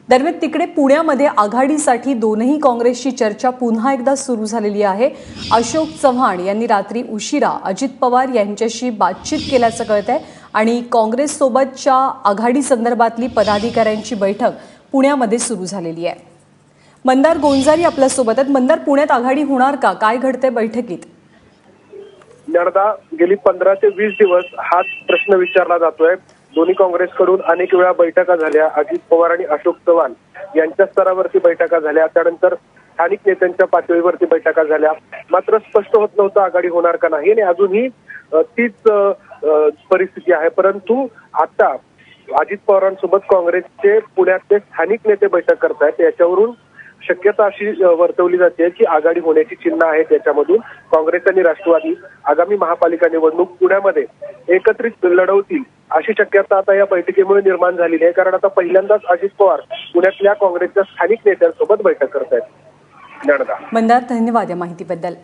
दरम्यान तिकडे पुण्यामध्ये आघाडीसाठी दोनही काँग्रेसची चर्चा पुन्हा एकदा सुरू झालेली आहे। अशोक चव्हाण यांनी रात्री उशिरा अजित पवार यांच्याशी बातचीत केल्याचं कळतंय आणि काँग्रेस सोबतच्या आघाडी संदर्भातली पदाधिकाऱ्यांची बैठक पुण्यामध्ये सुरू झालेली आहे। मंदार गोंजारी आपल्या सोबत आहेत। मंदार, पुण्यात आघाडी होणार का? काय घडते बैठकीत? ज्ञानदा, गेली 15 ते 20 दिवस हाच प्रश्न विचारला जातोय। दोन्ही काँग्रेसकडून अनेक वेळा बैठका झाल्या, अजित पवार आणि अशोक चव्हाण यांच्या स्तरावरती बैठका झाल्या, त्यानंतर स्थानिक नेत्यांच्या पातळीवरती बैठका झाल्या, मात्र स्पष्ट होत नव्हतं आघाडी होणार का नाही आणि अजूनही तीच परिस्थिती आहे। परंतु आता अजित पवारांसोबत काँग्रेसचे पुण्यातले स्थानिक नेते बैठक करतायत, याच्यावरून शक्यता अशी वर्तवली जाते की आघाडी होण्याची चिन्ह आहेत। त्याच्यामधून काँग्रेस आणि राष्ट्रवादी आगामी महापालिका निवडणूक पुण्यामध्ये एकत्रित लढवतील अशी शक्यता आता या बैठकीमुळे निर्माण झालेली आहे, कारण आता पहिल्यांदाच अजित पवार पुण्यातल्या काँग्रेसच्या स्थानिक नेत्यांसोबत बैठक करतायत। मंदार, धन्यवाद या माहितीबद्दल।